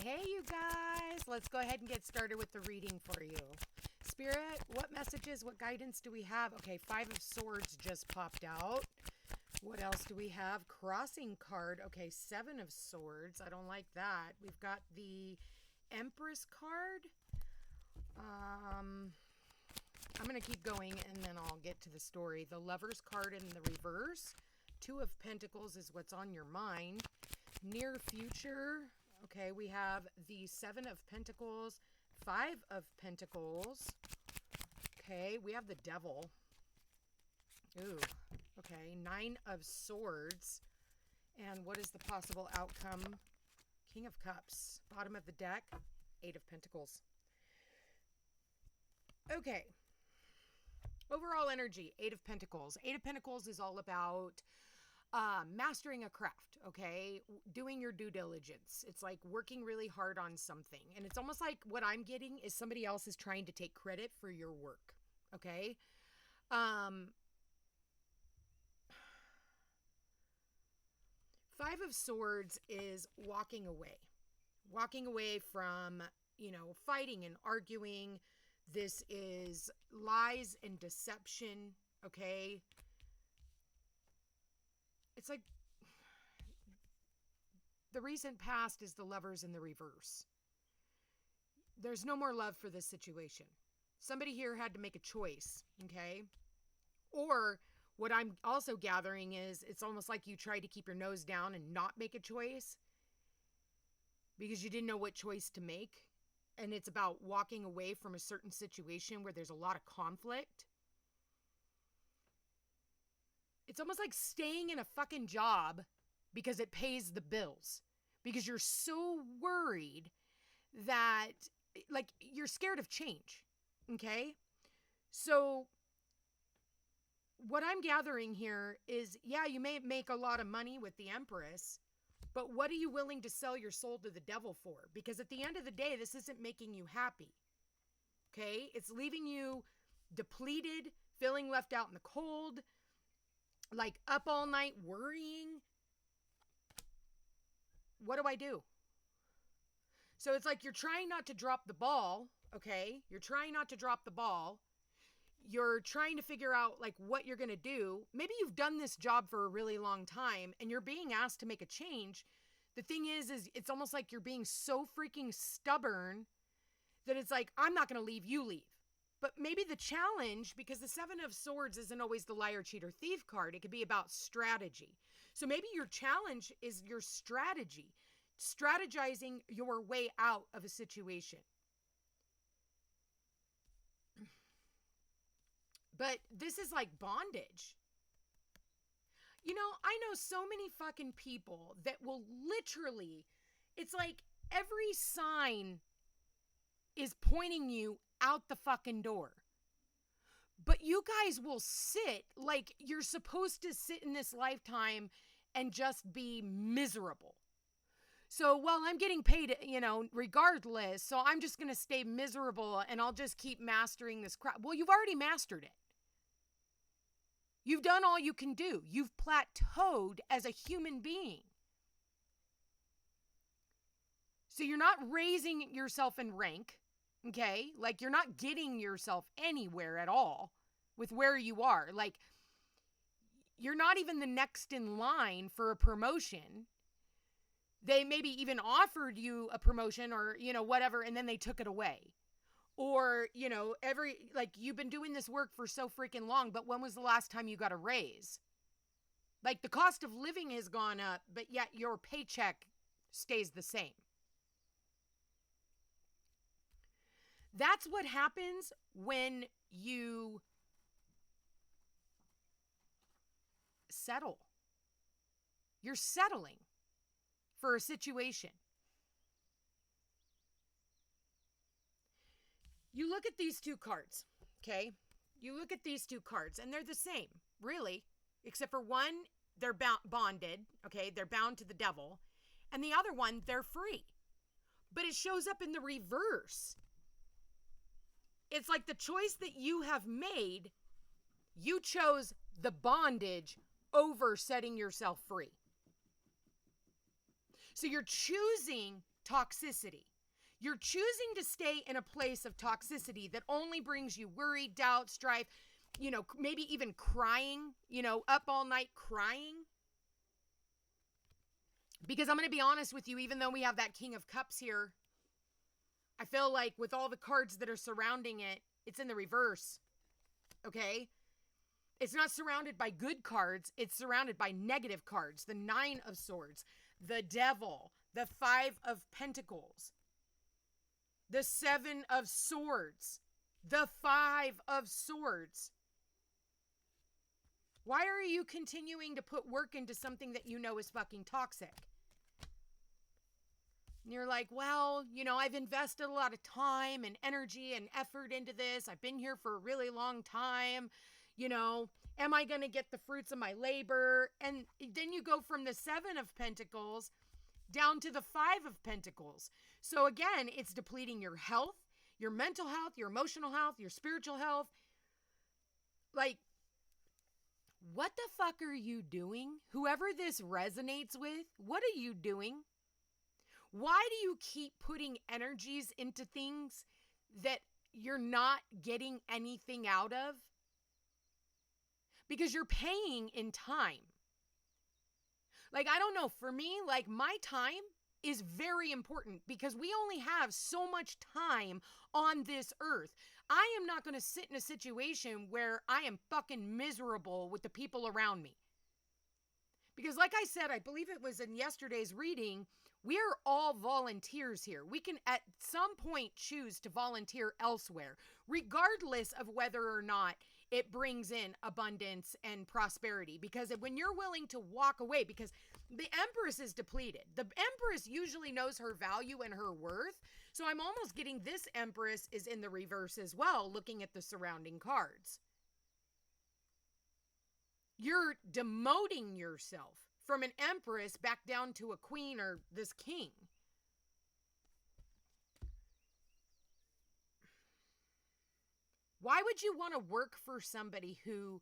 Hey, you guys. Let's go ahead and get started with the reading for you. Spirit, what messages, what guidance do we have? Okay, Five of Swords just popped out. What else do we have? Crossing card. Okay, Seven of Swords. I don't like that. We've got the Empress card. I'm going to keep going and then I'll get to the story. The Lover's card in the reverse. Two of Pentacles is what's on your mind. Near future. Okay, we have the Seven of Pentacles, Five of Pentacles. Okay, we have the Devil. Ooh, okay, Nine of Swords. And what is the possible outcome? King of Cups. Bottom of the deck, Eight of Pentacles. Okay. Overall energy, Eight of Pentacles. Eight of Pentacles is all about mastering a craft, okay? Doing your due diligence. It's like working really hard on something. And it's almost like what I'm getting is somebody else is trying to take credit for your work, okay? Five of Swords is walking away. Walking away from, fighting and arguing. This is lies and deception, okay? It's like the recent past is the Lovers in the reverse. There's no more love for this situation. Somebody here had to make a choice, okay? Or what I'm also gathering is it's almost like you tried to keep your nose down and not make a choice because you didn't know what choice to make. And it's about walking away from a certain situation where there's a lot of conflict. It's almost like staying in a fucking job because it pays the bills. Because you're so worried that, like, you're scared of change. Okay? So, what I'm gathering here is, yeah, you may make a lot of money with the Empress, but what are you willing to sell your soul to the devil for? Because at the end of the day, this isn't making you happy. Okay? It's leaving you depleted, feeling left out in the cold, like up all night worrying. What do I do? So it's like you're trying not to drop the ball, okay? You're trying not to drop the ball. You're trying to figure out like what you're going to do. Maybe you've done this job for a really long time and you're being asked to make a change. The thing is it's almost like you're being so freaking stubborn that it's like, I'm not going to leave, you leave. But maybe the challenge, because the Seven of Swords isn't always the liar, cheat, or thief card. It could be about strategy. So maybe your challenge is your strategy, strategizing your way out of a situation. But this is like bondage. I know so many fucking people that will literally, it's like every sign is pointing you out the fucking door. But you guys will sit like you're supposed to sit in this lifetime and just be miserable. So, well, I'm getting paid, regardless. So I'm just going to stay miserable and I'll just keep mastering this crap. Well, you've already mastered it. You've done all you can do. You've plateaued as a human being. So you're not raising yourself in rank, okay? Like you're not getting yourself anywhere at all with where you are. Like you're not even the next in line for a promotion. They maybe even offered you a promotion or, whatever, and then they took it away. Or, you've been doing this work for so freaking long, but when was the last time you got a raise? Like the cost of living has gone up, but yet your paycheck stays the same. That's what happens when you settle. You're settling for a situation. You look at these two cards, okay? You look at these two cards, and they're the same, really, except for one, they're bonded, okay? They're bound to the devil. And the other one, they're free. But it shows up in the reverse. It's like the choice that you have made, you chose the bondage over setting yourself free. So you're choosing toxicity. You're choosing to stay in a place of toxicity that only brings you worry, doubt, strife, maybe even crying, up all night crying. Because I'm going to be honest with you, even though we have that King of Cups here, I feel like with all the cards that are surrounding it, it's in the reverse. Okay? It's not surrounded by good cards. It's surrounded by negative cards. The 9 of Swords, the Devil, the 5 of Pentacles, the 7 of Swords, the 5 of Swords. Why are you continuing to put work into something that you know is fucking toxic? And you're like, well, I've invested a lot of time and energy and effort into this. I've been here for a really long time. Am I going to get the fruits of my labor? And then you go from the 7 of Pentacles down to the 5 of Pentacles. So again, it's depleting your health, your mental health, your emotional health, your spiritual health. Like, what the fuck are you doing? Whoever this resonates with, what are you doing? Why do you keep putting energies into things that you're not getting anything out of? Because you're paying in time. Like, I don't know, for me, like, my time is very important because we only have so much time on this earth. I am not going to sit in a situation where I am fucking miserable with the people around me. Because like I said, I believe it was in yesterday's reading, we're all volunteers here. We can at some point choose to volunteer elsewhere, regardless of whether or not it brings in abundance and prosperity. Because when you're willing to walk away, because the Empress is depleted. The Empress usually knows her value and her worth. So I'm almost getting this Empress is in the reverse as well, looking at the surrounding cards. You're demoting yourself from an Empress back down to a queen or this king. Why would you want to work for somebody who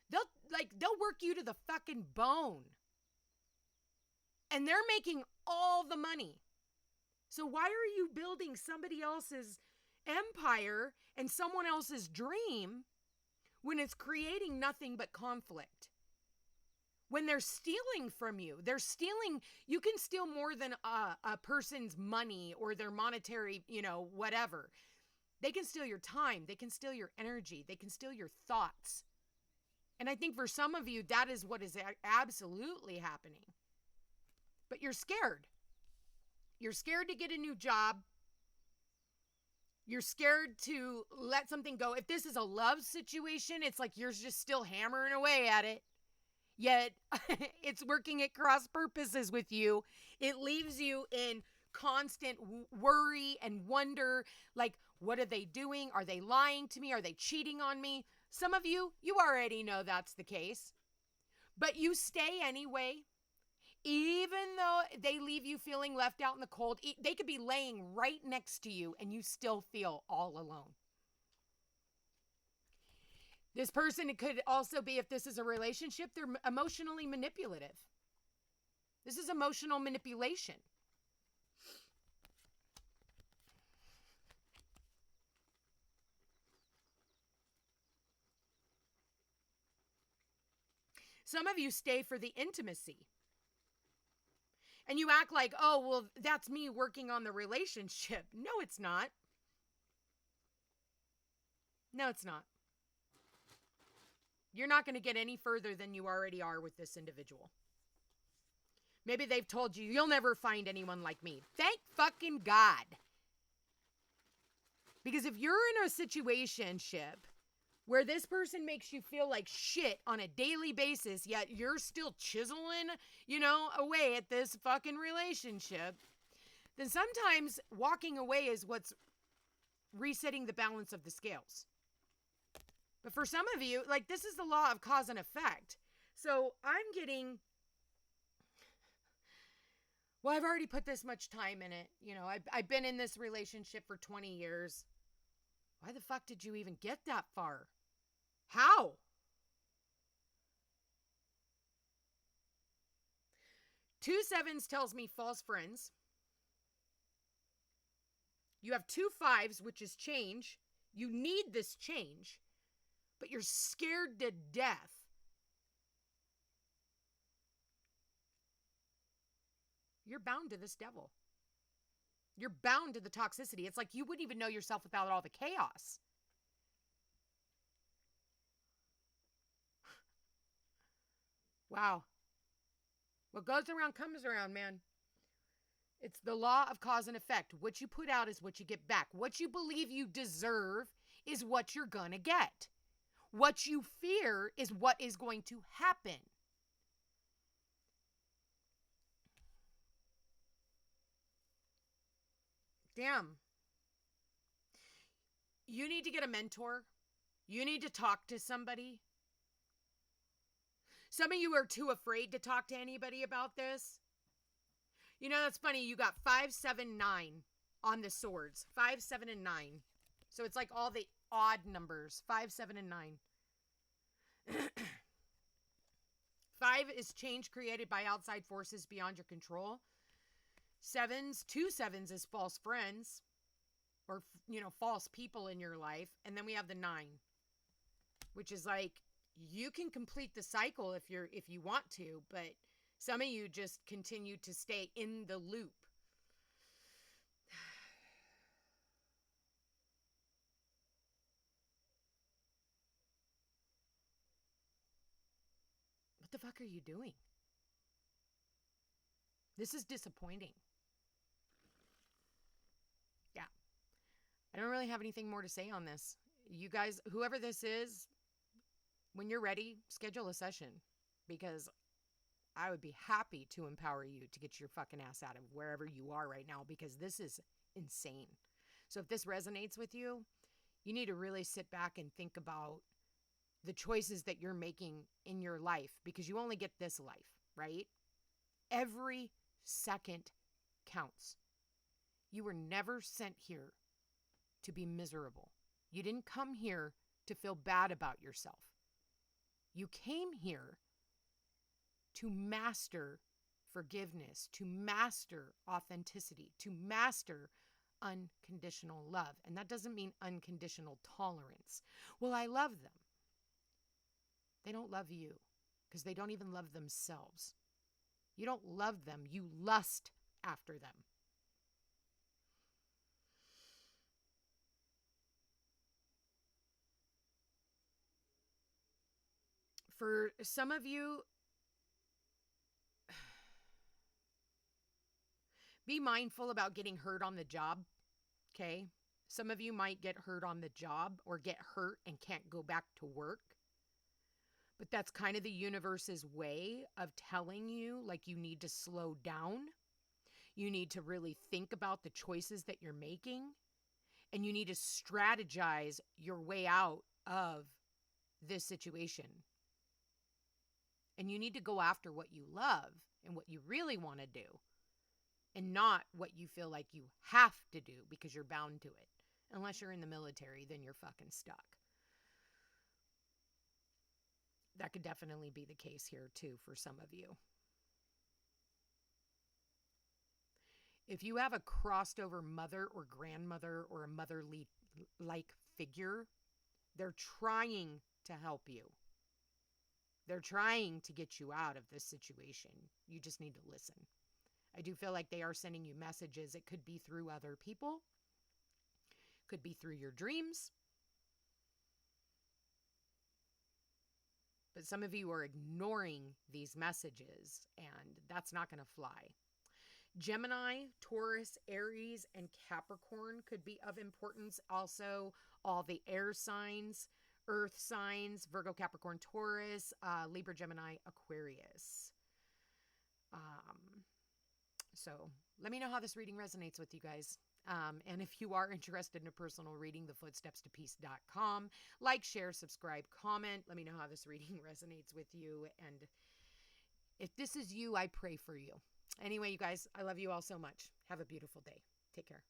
they'll work you to the fucking bone? And they're making all the money. So why are you building somebody else's empire and someone else's dream when it's creating nothing but conflict? When they're stealing from you, you can steal more than a person's money or their monetary, whatever. They can steal your time. They can steal your energy. They can steal your thoughts. And I think for some of you, that is what is absolutely happening. But you're scared. You're scared to get a new job. You're scared to let something go. If this is a love situation, it's like you're just still hammering away at it. Yet it's working at cross purposes with you. It leaves you in constant worry and wonder, like, what are they doing? Are they lying to me? Are they cheating on me? Some of you already know that's the case. But you stay anyway. Even though they leave you feeling left out in the cold, they could be laying right next to you and you still feel all alone. This person, it could also be, if this is a relationship, they're emotionally manipulative. This is emotional manipulation. Some of you stay for the intimacy. And you act like, oh, well, that's me working on the relationship. No, it's not. No, it's not. You're not going to get any further than you already are with this individual. Maybe they've told you, you'll never find anyone like me. Thank fucking God. Because if you're in a situationship where this person makes you feel like shit on a daily basis, yet you're still chiseling, away at this fucking relationship, then sometimes walking away is what's resetting the balance of the scales. But for some of you, like, this is the law of cause and effect. So I'm getting, well, I've already put this much time in it. I've been in this relationship for 20 years. Why the fuck did you even get that far? How? Two sevens tells me false friends. You have 2 5s, which is change. You need this change, but you're scared to death. You're bound to this devil. You're bound to the toxicity. It's like you wouldn't even know yourself without all the chaos. Wow. What goes around comes around, man. It's the law of cause and effect. What you put out is what you get back. What you believe you deserve is what you're going to get. What you fear is what is going to happen. Damn. You need to get a mentor. You need to talk to somebody. Some of you are too afraid to talk to anybody about this. You know, that's funny. You got 5, 7, 9 on the swords. 5, 7, and 9. So it's like all the odd numbers. 5, 7, and 9. 5 is change created by outside forces beyond your control. 2 sevens is false friends or, false people in your life. And then we have the 9, which is like, you can complete the cycle if you want to, but some of you just continue to stay in the loop. What the fuck are you doing? This is disappointing. Yeah. I don't really have anything more to say on this. You guys, whoever this is, when you're ready, schedule a session, because I would be happy to empower you to get your fucking ass out of wherever you are right now, because this is insane. So if this resonates with you, you need to really sit back and think about the choices that you're making in your life, because you only get this life, right? Every second counts. You were never sent here to be miserable. You didn't come here to feel bad about yourself. You came here to master forgiveness, to master authenticity, to master unconditional love. And that doesn't mean unconditional tolerance. Well, I love them. They don't love you because they don't even love themselves. You don't love them. You lust after them. For some of you, be mindful about getting hurt on the job, okay? Some of you might get hurt on the job or get hurt and can't go back to work. But that's kind of the universe's way of telling you, like, you need to slow down. You need to really think about the choices that you're making. And you need to strategize your way out of this situation. And you need to go after what you love and what you really want to do, and not what you feel like you have to do because you're bound to it. Unless you're in the military, then you're fucking stuck. That could definitely be the case here too for some of you. If you have a crossed over mother or grandmother or a motherly-like figure, they're trying to help you. They're trying to get you out of this situation. You just need to listen. I do feel like they are sending you messages. It could be through other people. Could be through your dreams. But some of you are ignoring these messages, and that's not going to fly. Gemini, Taurus, Aries, and Capricorn could be of importance. Also, all the air signs, earth signs, Virgo, Capricorn, Taurus, Libra, Gemini, Aquarius. So let me know how this reading resonates with you guys. And if you are interested in a personal reading, thefootstepstopeace.com. Like, share, subscribe, comment. Let me know how this reading resonates with you. And if this is you, I pray for you. Anyway, you guys, I love you all so much. Have a beautiful day. Take care.